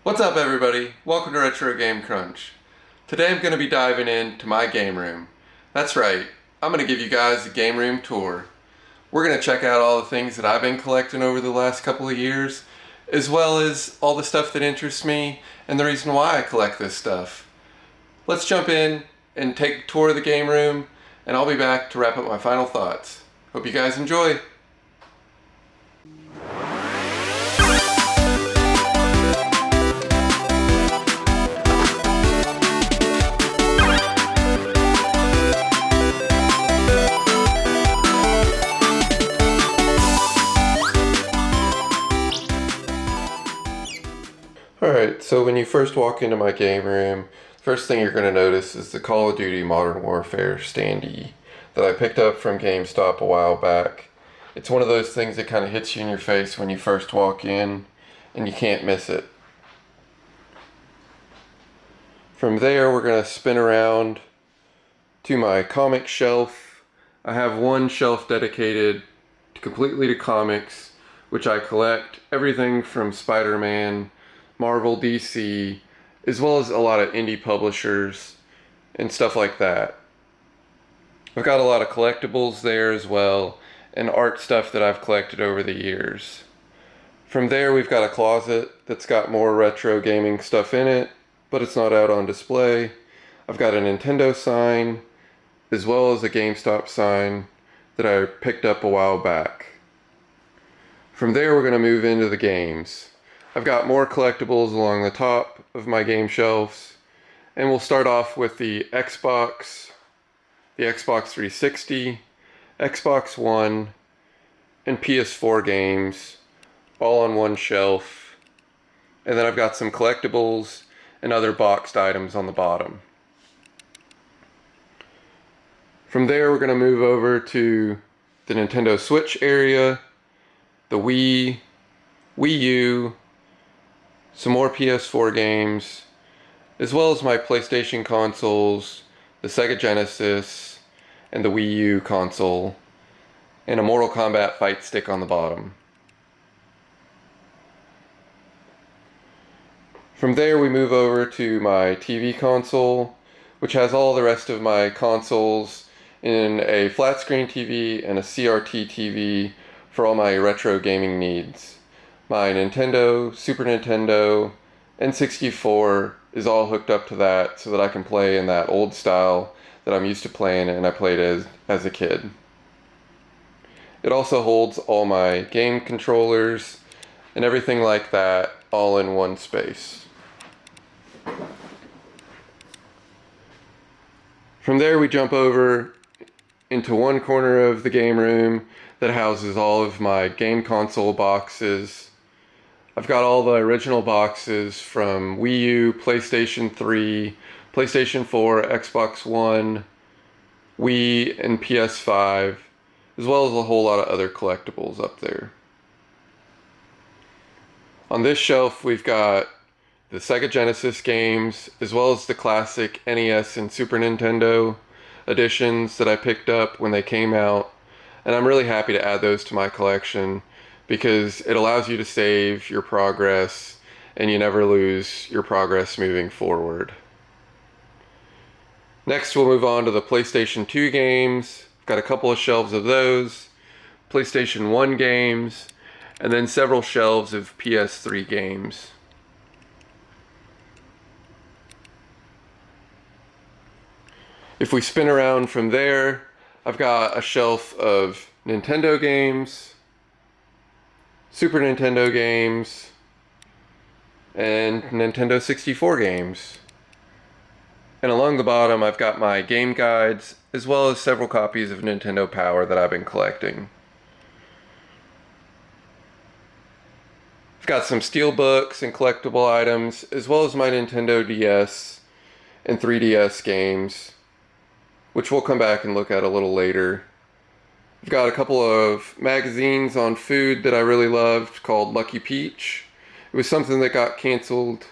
What's up everybody? Welcome to RetroGameCrunch. Today I'm going to be diving into my game room. That's right, I'm going to give you guys a game room tour. We're going to check out all the things that I've been collecting over the last couple of years, as well as all the stuff that interests me and the reason why I collect this stuff. Let's jump in and take a tour of the game room, and I'll be back to wrap up my final thoughts. Hope you guys enjoy! Alright, so when you first walk into my game room, first thing you're going to notice is the Call of Duty Modern Warfare standee that I picked up from GameStop a while back. It's one of those things that kind of hits you in your face when you first walk in, and you can't miss it. From there, we're going to spin around to my comic shelf. I have one shelf dedicated completely to comics, which I collect everything from Spider-Man, Marvel, DC, as well as a lot of indie publishers and stuff like that. I've got a lot of collectibles there as well, and art stuff that I've collected over the years. From there we've got a closet that's got more retro gaming stuff in it, but it's not out on display. I've got a Nintendo sign, as well as a GameStop sign that I picked up a while back. From there we're going to move into the games. I've got more collectibles along the top of my game shelves, and we'll start off with the Xbox 360, Xbox One, and PS4 games, all on one shelf. And then I've got some collectibles and other boxed items on the bottom. From there we're going to move over to the Nintendo Switch area, the Wii U, some more PS4 games, as well as my PlayStation consoles, the Sega Genesis, and the Wii U console, and a Mortal Kombat fight stick on the bottom. From there we move over to my TV console, which has all the rest of my consoles in a flat screen TV and a CRT TV for all my retro gaming needs. My Nintendo, Super Nintendo, N64 is all hooked up to that so that I can play in that old style that I'm used to playing and I played as a kid. It also holds all my game controllers and everything like that all in one space. From there we jump over into one corner of the game room that houses all of my game console boxes. I've got all the original boxes from Wii U, PlayStation 3, PlayStation 4, Xbox One, Wii, and PS5, as well as a whole lot of other collectibles up there. On this shelf we've got the Sega Genesis games, as well as the classic NES and Super Nintendo editions that I picked up when they came out, and I'm really happy to add those to my collection because it allows you to save your progress and you never lose your progress moving forward. Next we'll move on to the PlayStation 2 games. I've got a couple of shelves of those, PlayStation 1 games, and then several shelves of PS3 games. If we spin around from there, I've got a shelf of Nintendo games, Super Nintendo games, and Nintendo 64 games. And along the bottom I've got my game guides, as well as several copies of Nintendo Power that I've been collecting. I've got some steelbooks and collectible items, as well as my Nintendo DS and 3DS games, which we'll come back and look at a little later. I've got a couple of magazines on food that I really loved called Lucky Peach. It was something that got canceled,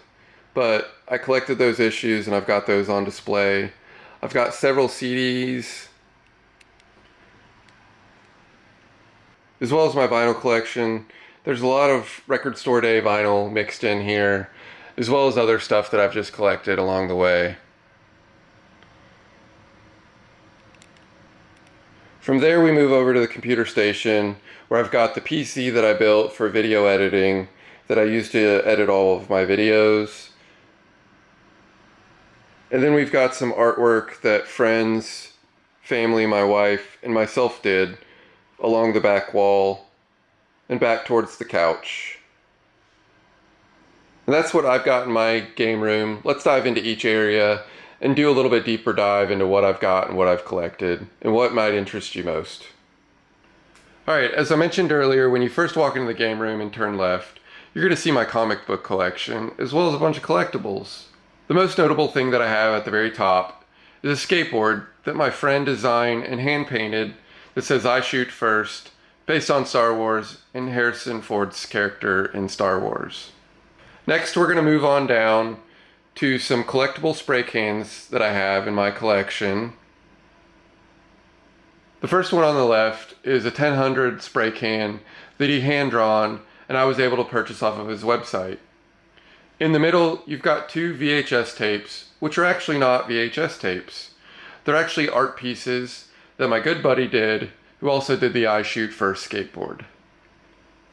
but I collected those issues and I've got those on display. I've got several CDs, as well as my vinyl collection. There's a lot of Record Store Day vinyl mixed in here, as well as other stuff that I've just collected along the way. From there we move over to the computer station, where I've got the PC that I built for video editing that I use to edit all of my videos. And then we've got some artwork that friends, family, my wife, and myself did along the back wall and back towards the couch. And that's what I've got in my game room. Let's dive into each area and do a little bit deeper dive into what I've got and what I've collected and what might interest you most. Alright, as I mentioned earlier, when you first walk into the game room and turn left, you're going to see my comic book collection, as well as a bunch of collectibles. The most notable thing that I have at the very top is a skateboard that my friend designed and hand painted that says "I shoot first," based on Star Wars and Harrison Ford's character in Star Wars. Next, we're going to move on down to some collectible spray cans that I have in my collection. The first one on the left is a 1000 spray can that he hand-drawn and I was able to purchase off of his website. In the middle, you've got 2 VHS tapes, which are actually not VHS tapes. They're actually art pieces that my good buddy did, who also did the I Shoot First skateboard.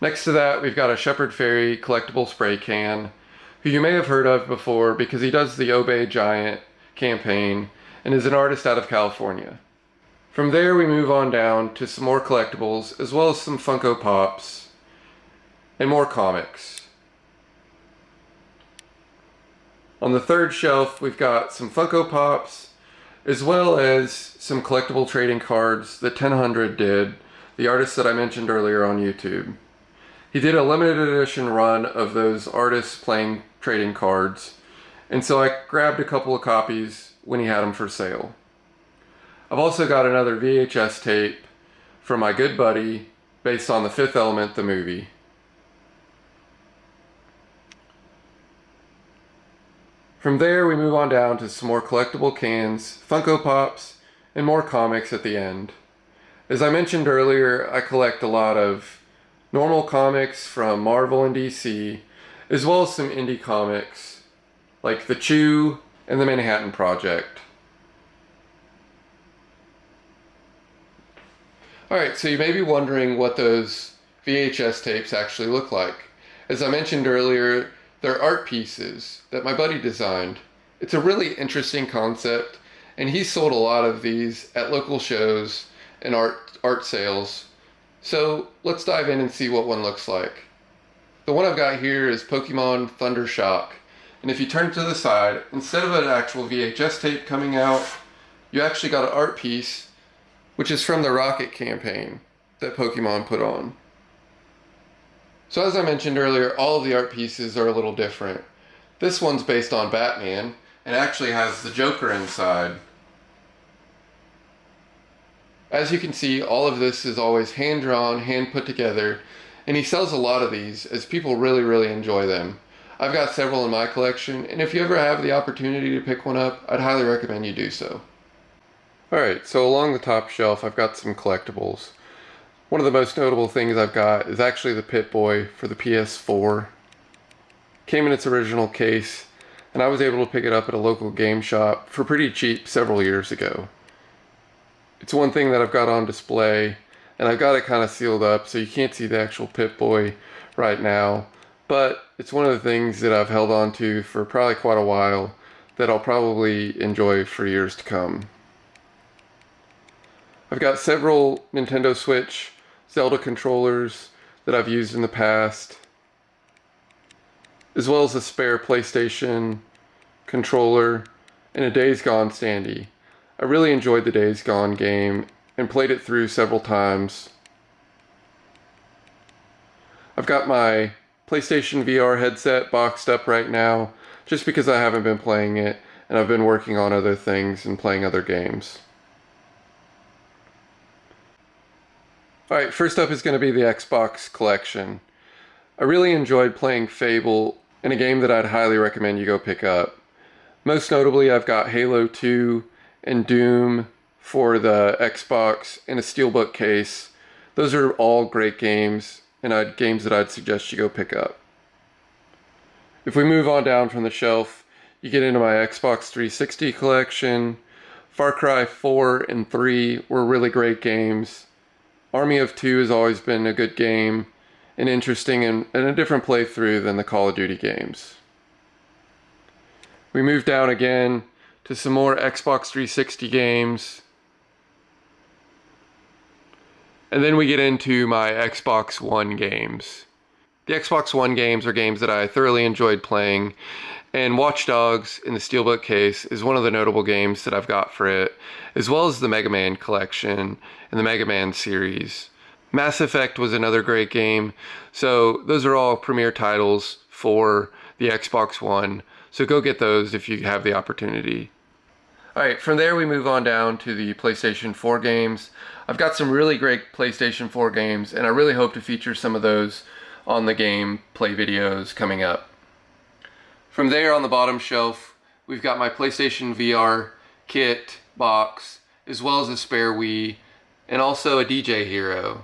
Next to that, we've got a Shepard Fairey collectible spray can, who you may have heard of before because he does the Obey Giant campaign and is an artist out of California. From there we move on down to some more collectibles, as well as some Funko Pops and more comics. On the third shelf we've got some Funko Pops, as well as some collectible trading cards that 1000 did, the artist that I mentioned earlier on YouTube. He did a limited edition run of those artists playing trading cards, and so I grabbed a couple of copies when he had them for sale. I've also got another VHS tape from my good buddy based on The Fifth Element, the movie. From there we move on down to some more collectible cans, Funko Pops, and more comics at the end. As I mentioned earlier, I collect a lot of normal comics from Marvel and DC, as well as some indie comics like The Chew and The Manhattan Project. Alright, so you may be wondering what those VHS tapes actually look like. As I mentioned earlier, they're art pieces that my buddy designed. It's a really interesting concept, and he sold a lot of these at local shows and art sales. So let's dive in and see what one looks like. The one I've got here is Pokemon Thunder Shock, and if you turn to the side, instead of an actual VHS tape coming out, you actually got an art piece which is from the Rocket campaign that Pokemon put on. So as I mentioned earlier, all of the art pieces are a little different. This one's based on Batman and actually has the Joker inside. As you can see, all of this is always hand-drawn, hand-put together, and he sells a lot of these as people really enjoy them. I've got several in my collection, and if you ever have the opportunity to pick one up, I'd highly recommend you do so. Alright, so along the top shelf I've got some collectibles. One of the most notable things I've got is actually the Pip-Boy for the PS4. Came in its original case, and I was able to pick it up at a local game shop for pretty cheap several years ago. It's one thing that I've got on display, and I've got it kind of sealed up so you can't see the actual Pip-Boy right now, but it's one of the things that I've held on to for probably quite a while that I'll probably enjoy for years to come. I've got several Nintendo Switch Zelda controllers that I've used in the past, as well as a spare PlayStation controller and a Days Gone standee. I really enjoyed the Days Gone game and played it through several times. I've got my PlayStation VR headset boxed up right now just because I haven't been playing it and I've been working on other things and playing other games. Alright, first up is going to be the Xbox collection. I really enjoyed playing Fable, in a game that I'd highly recommend you go pick up. Most notably, I've got Halo 2 and Doom for the Xbox in a Steelbook case. Those are all great games, and games that I'd suggest you go pick up. If we move on down from the shelf, you get into my Xbox 360 collection. Far Cry 4 and 3 were really great games. Army of Two has always been a good game, and interesting and a different playthrough than the Call of Duty games. We move down again to some more Xbox 360 games. And then we get into my Xbox One games. The Xbox One games are games that I thoroughly enjoyed playing, and Watch Dogs in the Steelbook case is one of the notable games that I've got for it, as well as the Mega Man collection and the Mega Man series. Mass Effect was another great game, so those are all premier titles for the Xbox One, so go get those if you have the opportunity. Alright, from there we move on down to the PlayStation 4 games. I've got some really great PlayStation 4 games, and I really hope to feature some of those on the gameplay videos coming up. From there on the bottom shelf, we've got my PlayStation VR kit box, as well as a spare Wii, and also a DJ Hero.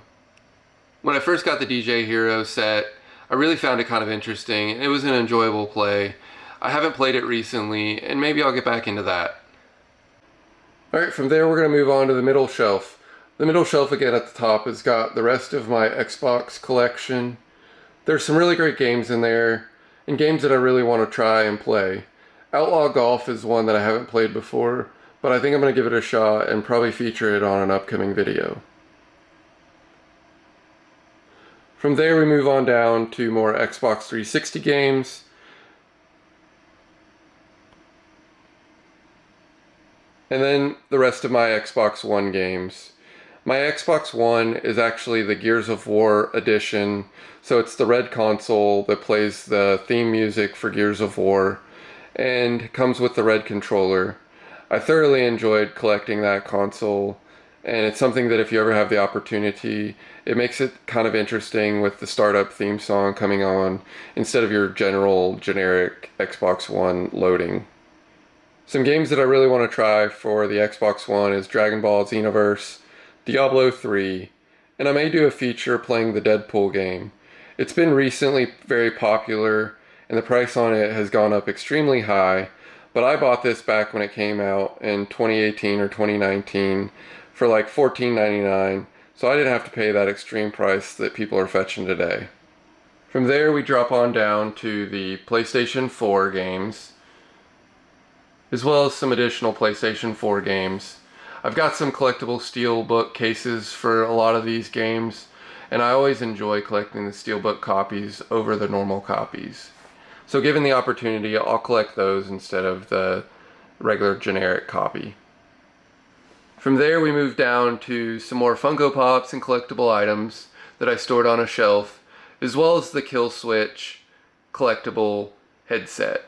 When I first got the DJ Hero set, I really found it kind of interesting, and it was an enjoyable play. I haven't played it recently, and maybe I'll get back into that. Alright, from there we're going to move on to the middle shelf. The middle shelf again at the top has got the rest of my Xbox collection. There's some really great games in there, and games that I really want to try and play. Outlaw Golf is one that I haven't played before, but I think I'm going to give it a shot and probably feature it on an upcoming video. From there we move on down to more Xbox 360 games. And then the rest of my Xbox One games. My Xbox One is actually the Gears of War edition, so it's the red console that plays the theme music for Gears of War, and comes with the red controller. I thoroughly enjoyed collecting that console, and it's something that if you ever have the opportunity, it makes it kind of interesting with the startup theme song coming on, instead of your generic Xbox One loading. Some games that I really want to try for the Xbox One is Dragon Ball Xenoverse, Diablo 3, and I may do a feature playing the Deadpool game. It's been recently very popular, and the price on it has gone up extremely high, but I bought this back when it came out in 2018 or 2019 for like $14.99, so I didn't have to pay that extreme price that people are fetching today. From there we drop on down to the PlayStation 4 games, as well as some additional PlayStation 4 games. I've got some collectible steelbook cases for a lot of these games, and I always enjoy collecting the steelbook copies over the normal copies. So given the opportunity, I'll collect those instead of the regular generic copy. From there we move down to some more Funko Pops and collectible items that I stored on a shelf, as well as the Kill Switch collectible headset.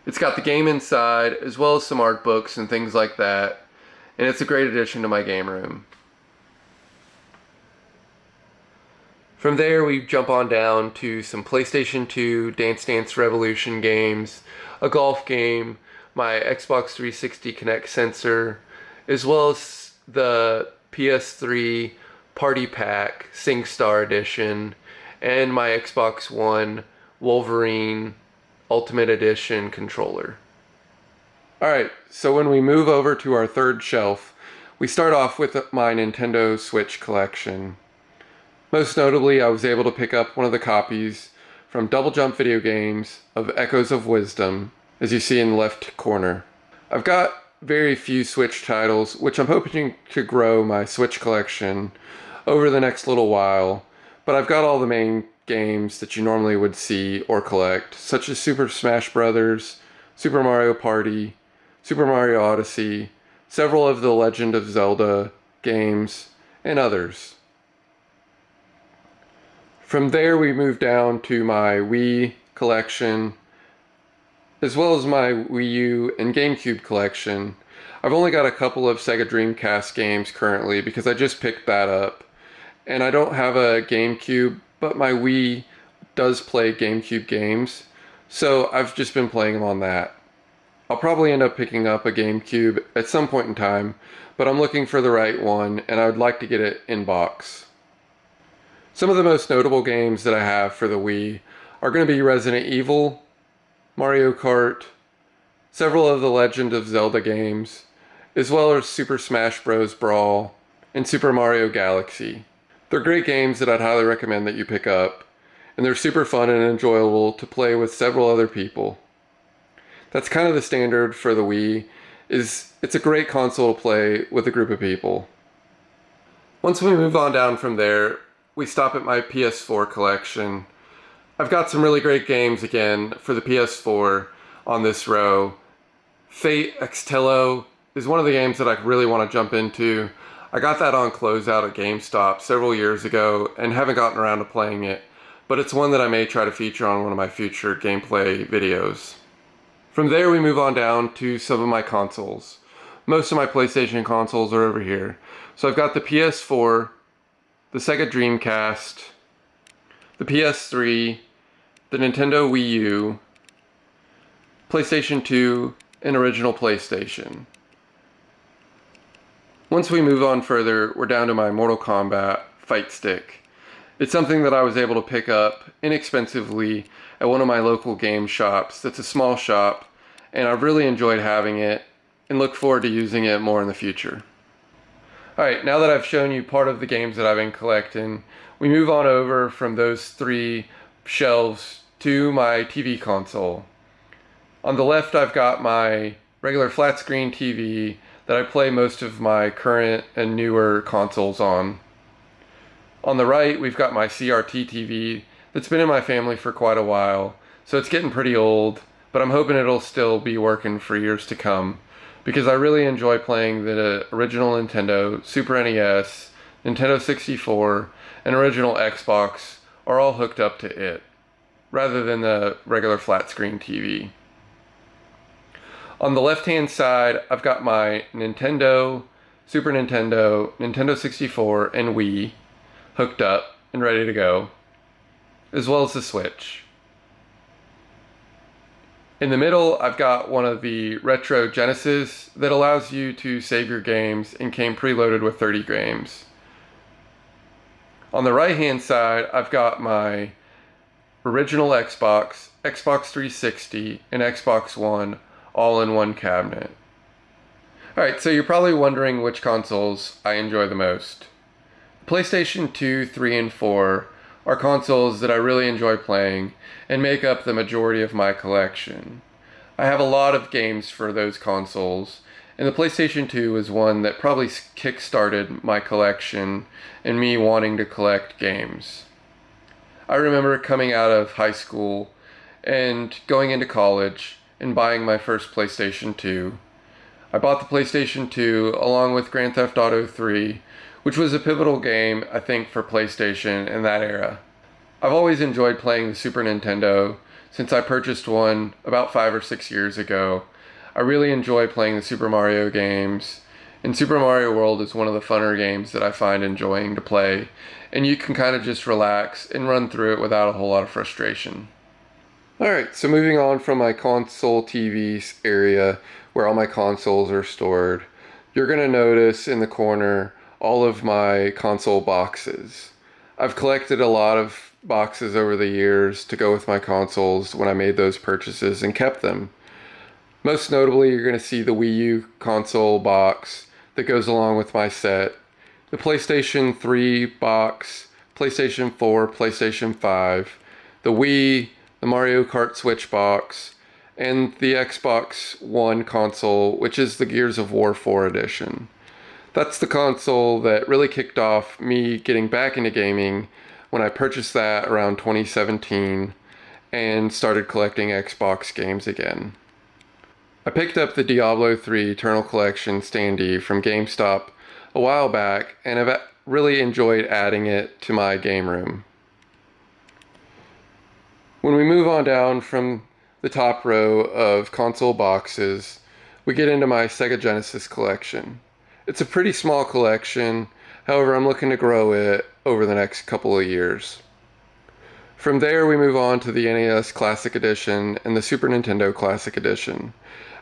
It's got the game inside, as well as some art books and things like that, and it's a great addition to my game room. From there we jump on down to some PlayStation 2 Dance Dance Revolution games, a golf game, my Xbox 360 Kinect sensor, as well as the PS3 Party Pack SingStar Edition, and my Xbox One Wolverine Ultimate Edition controller. Alright, so when we move over to our third shelf, we start off with my Nintendo Switch collection. Most notably, I was able to pick up one of the copies from Double Jump Video Games of Echoes of Wisdom, as you see in the left corner. I've got very few Switch titles, which I'm hoping to grow my Switch collection over the next little while, but I've got all the main games that you normally would see or collect, such as Super Smash Bros., Super Mario Party, Super Mario Odyssey, several of the Legend of Zelda games, and others. From there we move down to my Wii collection, as well as my Wii U and GameCube collection. I've only got a couple of Sega Dreamcast games currently because I just picked that up, and I don't have a GameCube, but my Wii does play GameCube games, so I've just been playing them on that. I'll probably end up picking up a GameCube at some point in time, but I'm looking for the right one, and I would like to get it in box. Some of the most notable games that I have for the Wii are going to be Resident Evil, Mario Kart, several of the Legend of Zelda games, as well as Super Smash Bros. Brawl and Super Mario Galaxy. They're great games that I'd highly recommend that you pick up, and they're super fun and enjoyable to play with several other people. That's kind of the standard for the Wii, it's a great console to play with a group of people. Once we move on down from there, we stop at my PS4 collection. I've got some really great games again for the PS4 on this row. Fate Extillo is one of the games that I really want to jump into. I got that on closeout at GameStop several years ago and haven't gotten around to playing it, but it's one that I may try to feature on one of my future gameplay videos. From there we move on down to some of my consoles. Most of my PlayStation consoles are over here. So I've got the PS4, the Sega Dreamcast, the PS3, the Nintendo Wii U, PlayStation 2, and original PlayStation. Once we move on further, we're down to my Mortal Kombat Fight Stick. It's something that I was able to pick up inexpensively at one of my local game shops. That's a small shop, and I've really enjoyed having it and look forward to using it more in the future. Alright, now that I've shown you part of the games that I've been collecting, we move on over from those three shelves to my TV console. On the left I've got my regular flat screen TV that I play most of my current and newer consoles on. On the right we've got my CRT TV that's been in my family for quite a while, so it's getting pretty old, but I'm hoping it'll still be working for years to come, because I really enjoy playing the original Nintendo, Super NES, Nintendo 64, and original Xbox are all hooked up to it, rather than the regular flat screen TV. On the left hand side, I've got my Nintendo, Super Nintendo, Nintendo 64, and Wii hooked up and ready to go, as well as the Switch. In the middle, I've got one of the Retro Genesis that allows you to save your games and came preloaded with 30 games. On the right hand side, I've got my original Xbox, Xbox 360, and Xbox One all in one cabinet. Alright, so you're probably wondering which consoles I enjoy the most. PlayStation 2, 3, and 4 are consoles that I really enjoy playing and make up the majority of my collection. I have a lot of games for those consoles, and the PlayStation 2 is one that probably kick-started my collection and me wanting to collect games. I remember coming out of high school and going into college and buying my first PlayStation 2. I bought the PlayStation 2 along with Grand Theft Auto 3, which was a pivotal game, I think, for PlayStation in that era. I've always enjoyed playing the Super Nintendo since I purchased one about 5 or 6 years ago. I really enjoy playing the Super Mario games, and Super Mario World is one of the funner games that I find enjoying to play, and you can kind of just relax and run through it without a whole lot of frustration. Alright, so moving on from my console TV area where all my consoles are stored, you're going to notice in the corner all of my console boxes. I've collected a lot of boxes over the years to go with my consoles when I made those purchases and kept them. Most notably, you're going to see the Wii U console box that goes along with my set, the PlayStation 3 box, PlayStation 4, PlayStation 5, the Wii, the Mario Kart Switch box, and the Xbox One console, which is the Gears of War 4 edition. That's the console that really kicked off me getting back into gaming when I purchased that around 2017 and started collecting Xbox games again. I picked up the Diablo 3 Eternal Collection standee from GameStop a while back and have really enjoyed adding it to my game room. When we move on down from the top row of console boxes, we get into my Sega Genesis collection. It's a pretty small collection, however I'm looking to grow it over the next couple of years. From there we move on to the NES Classic Edition and the Super Nintendo Classic Edition.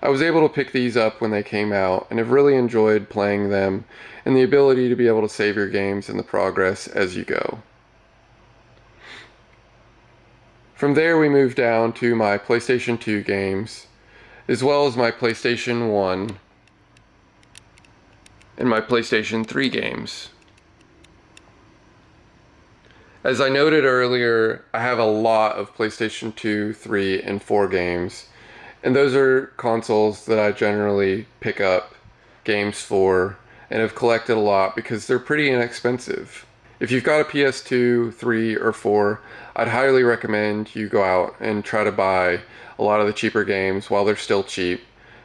I was able to pick these up when they came out and have really enjoyed playing them and the ability to be able to save your games in the progress as you go. From there we move down to my PlayStation 2 games, as well as my PlayStation 1 and my PlayStation 3 games. As I noted earlier, I have a lot of PlayStation 2, 3, and 4 games, and those are consoles that I generally pick up games for and have collected a lot because they're pretty inexpensive. If you've got a PS2, 3, or 4, I'd highly recommend you go out and try to buy a lot of the cheaper games while they're still cheap,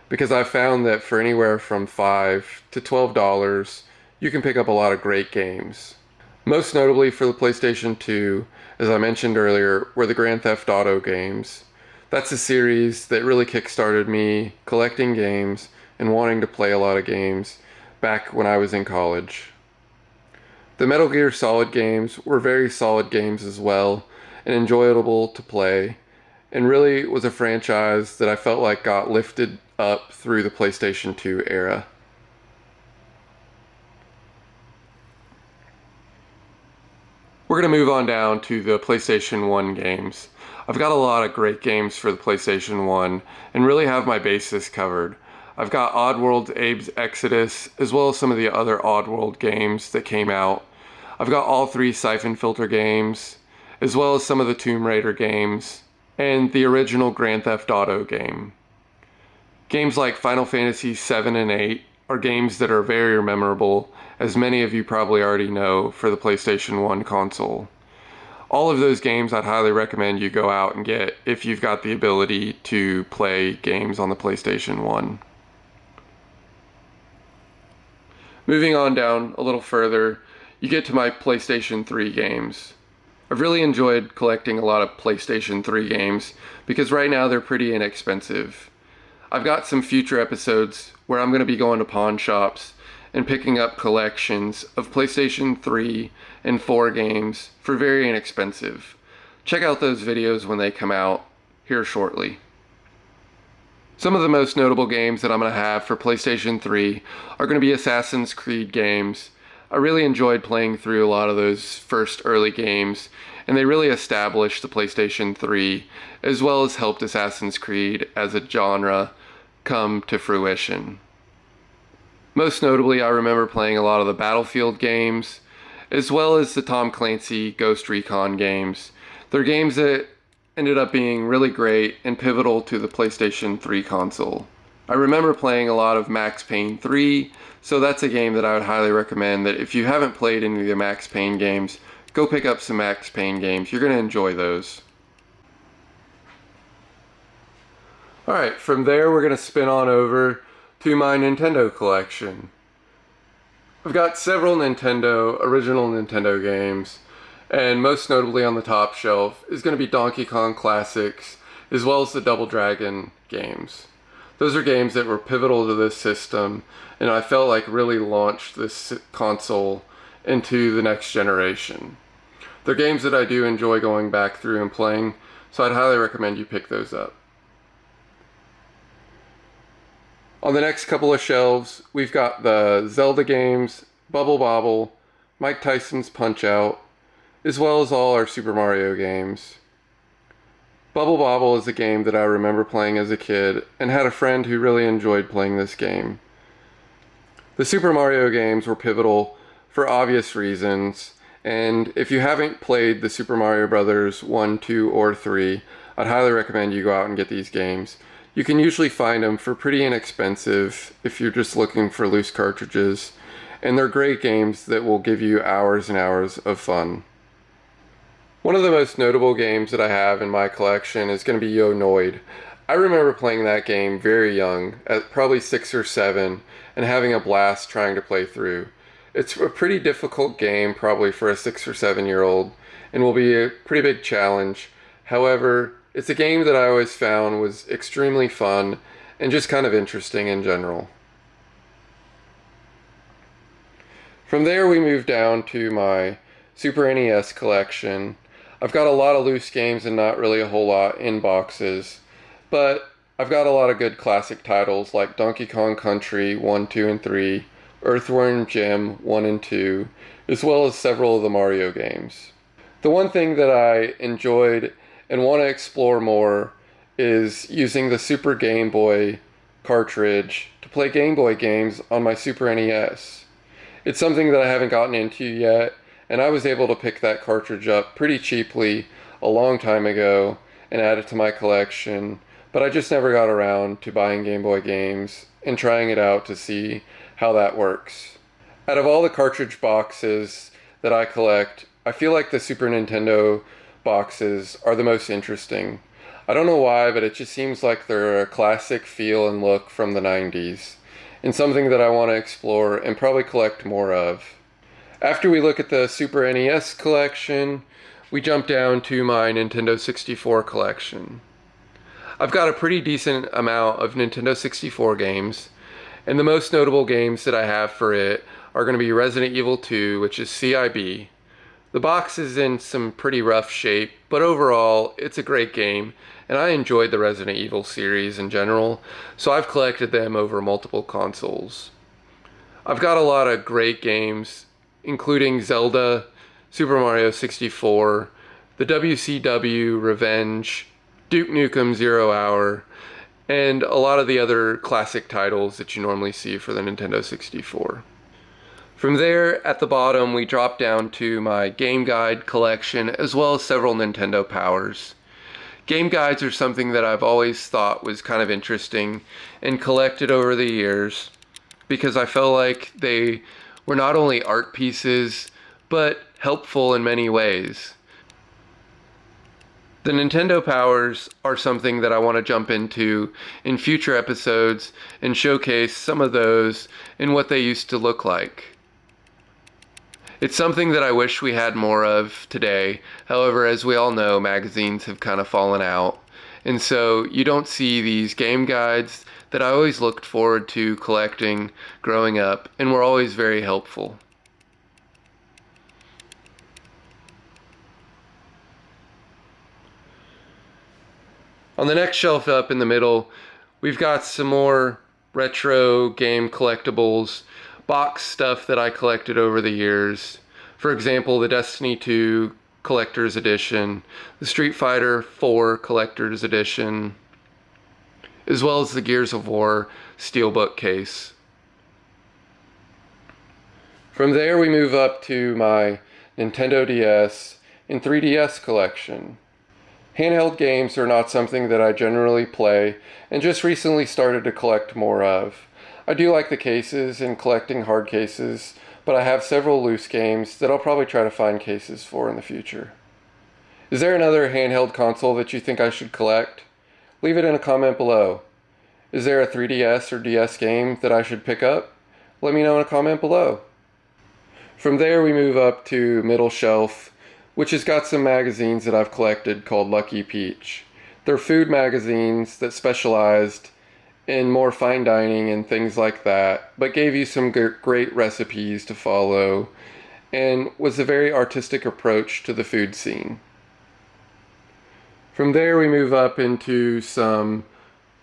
because I've found that for anywhere from $5 to $12, you can pick up a lot of great games. Most notably for the PlayStation 2, as I mentioned earlier, were the Grand Theft Auto games. That's a series that really kickstarted me collecting games and wanting to play a lot of games back when I was in college. The Metal Gear Solid games were very solid games as well, and enjoyable to play, and really was a franchise that I felt like got lifted up through the PlayStation 2 era. We're going to move on down to the PlayStation 1 games. I've got a lot of great games for the PlayStation 1 and really have my bases covered. I've got Oddworld's Abe's Exodus, as well as some of the other Oddworld games that came out. I've got all 3 Siphon Filter games, as well as some of the Tomb Raider games, and the original Grand Theft Auto game. Games like Final Fantasy 7 and 8 are games that are very memorable, as many of you probably already know, for the PlayStation 1 console. All of those games I'd highly recommend you go out and get if you've got the ability to play games on the PlayStation 1. Moving on down a little further, you get to my PlayStation 3 games. I've really enjoyed collecting a lot of PlayStation 3 games because right now they're pretty inexpensive. I've got some future episodes where I'm going to be going to pawn shops and picking up collections of PlayStation 3 and 4 games for very inexpensive. Check out those videos when they come out here shortly. Some of the most notable games that I'm going to have for PlayStation 3 are going to be Assassin's Creed games. I really enjoyed playing through a lot of those first early games, and they really established the PlayStation 3, as well as helped Assassin's Creed as a genre come to fruition. Most notably, I remember playing a lot of the Battlefield games, as well as the Tom Clancy Ghost Recon games. They're games that ended up being really great and pivotal to the PlayStation 3 console. I remember playing a lot of Max Payne 3, so that's a game that I would highly recommend that if you haven't played any of the Max Payne games, go pick up some Max Payne games. You're going to enjoy those. Alright, from there we're going to spin on over to my Nintendo collection. I've got several original Nintendo games, and most notably on the top shelf is going to be Donkey Kong Classics, as well as the Double Dragon games. Those are games that were pivotal to this system, and I felt like really launched this console into the next generation. They're games that I do enjoy going back through and playing, so I'd highly recommend you pick those up. On the next couple of shelves, we've got the Zelda games, Bubble Bobble, Mike Tyson's Punch-Out!, as well as all our Super Mario games. Bubble Bobble is a game that I remember playing as a kid and had a friend who really enjoyed playing this game. The Super Mario games were pivotal for obvious reasons, and if you haven't played the Super Mario Bros. 1, 2, or 3, I'd highly recommend you go out and get these games. You can usually find them for pretty inexpensive if you're just looking for loose cartridges, and they're great games that will give you hours and hours of fun. One of the most notable games that I have in my collection is going to be Yo Noid. I remember playing that game very young, at probably 6 or 7, and having a blast trying to play through. It's a pretty difficult game probably for a 6 or 7-year-old, and will be a pretty big challenge. However, it's a game that I always found was extremely fun and just kind of interesting in general. From there we move down to my Super NES collection. I've got a lot of loose games and not really a whole lot in boxes, but I've got a lot of good classic titles like Donkey Kong Country 1, 2, and 3, Earthworm Jim 1 and 2, as well as several of the Mario games. The one thing that I enjoyed and want to explore more is using the Super Game Boy cartridge to play Game Boy games on my Super NES. It's something that I haven't gotten into yet, and I was able to pick that cartridge up pretty cheaply a long time ago and add it to my collection, but I just never got around to buying Game Boy games and trying it out to see how that works. Out of all the cartridge boxes that I collect, I feel like the Super Nintendo boxes are the most interesting. I don't know why, but it just seems like they're a classic feel and look from the 90s, and something that I want to explore and probably collect more of. After we look at the Super NES collection, we jump down to my Nintendo 64 collection. I've got a pretty decent amount of Nintendo 64 games, and the most notable games that I have for it are going to be Resident Evil 2, which is CIB. The box is in some pretty rough shape, but overall, it's a great game, and I enjoyed the Resident Evil series in general, so I've collected them over multiple consoles. I've got a lot of great games, including Zelda, Super Mario 64, the WCW Revenge, Duke Nukem 0 Hour, and a lot of the other classic titles that you normally see for the Nintendo 64. From there, at the bottom, we drop down to my game guide collection, as well as several Nintendo Powers. Game guides are something that I've always thought was kind of interesting and collected over the years, because I felt like they were not only art pieces, but helpful in many ways. The Nintendo Powers are something that I want to jump into in future episodes and showcase some of those and what they used to look like. It's something that I wish we had more of today. However, as we all know, magazines have kind of fallen out. And so you don't see these game guides that I always looked forward to collecting growing up and were always very helpful. On the next shelf up in the middle, we've got some more retro game collectibles, box stuff that I collected over the years. For example, the Destiny 2 Collector's Edition, the Street Fighter 4 Collector's Edition, as well as the Gears of War Steelbook case. From there we move up to my Nintendo DS and 3DS collection. Handheld games are not something that I generally play, and just recently started to collect more of. I do like the cases and collecting hard cases, but I have several loose games that I'll probably try to find cases for in the future. Is there another handheld console that you think I should collect? Leave it in a comment below. Is there a 3DS or DS game that I should pick up? Let me know in a comment below. From there we move up to middle shelf, which has got some magazines that I've collected called Lucky Peach. They're food magazines that specialized in more fine dining and things like that, but gave you some great recipes to follow and was a very artistic approach to the food scene. From there we move up into some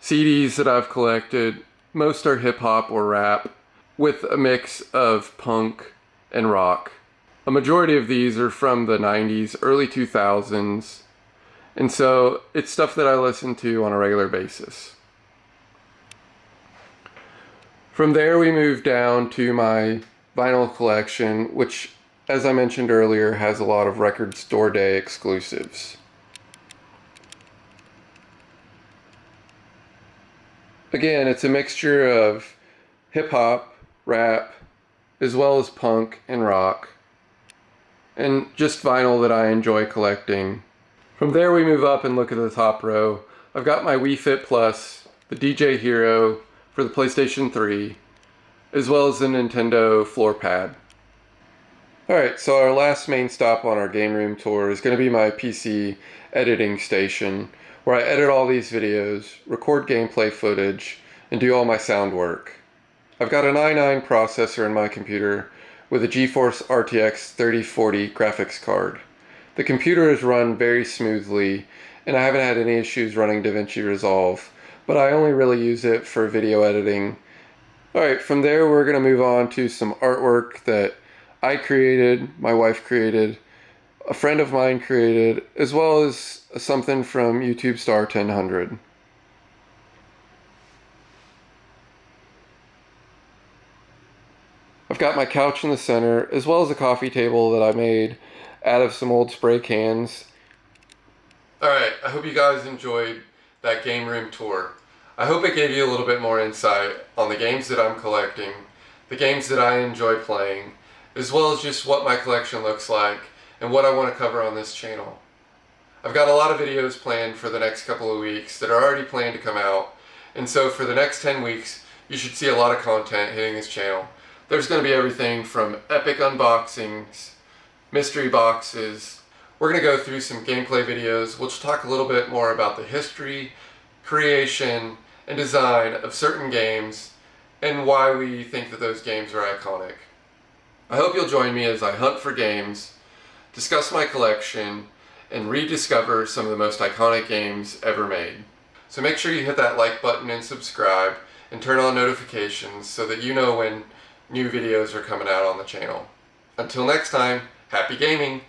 CDs that I've collected. Most are hip hop or rap with a mix of punk and rock. A majority of these are from the 90s, early 2000s, and so it's stuff that I listen to on a regular basis. From there we move down to my vinyl collection, which, as I mentioned earlier, has a lot of Record Store Day exclusives. Again, it's a mixture of hip-hop, rap, as well as punk and rock, and just vinyl that I enjoy collecting. From there we move up and look at the top row. I've got my Wii Fit Plus, the DJ Hero for the PlayStation 3, as well as the Nintendo floor pad. Alright, so our last main stop on our game room tour is going to be my PC editing station, where I edit all these videos, record gameplay footage, and do all my sound work. I've got an i9 processor in my computer with a GeForce RTX 3040 graphics card. The computer is run very smoothly, and I haven't had any issues running DaVinci Resolve, but I only really use it for video editing. Alright, from there we're going to move on to some artwork that I created, my wife created, a friend of mine created, as well as something from YouTube star 1000. I've got my couch in the center, as well as a coffee table that I made out of some old spray cans. Alright, I hope you guys enjoyed that game room tour. I hope it gave you a little bit more insight on the games that I'm collecting, the games that I enjoy playing, as well as just what my collection looks like and what I want to cover on this channel. I've got a lot of videos planned for the next couple of weeks that are already planned to come out, and so for the next 10 weeks you should see a lot of content hitting this channel. There's going to be everything from epic unboxings, mystery boxes. We're going to go through some gameplay videos which talk a little bit more about the history, creation, and design of certain games and why we think that those games are iconic. I hope you'll join me as I hunt for games, discuss my collection, and rediscover some of the most iconic games ever made. So make sure you hit that like button and subscribe and turn on notifications so that you know when new videos are coming out on the channel. Until next time, happy gaming!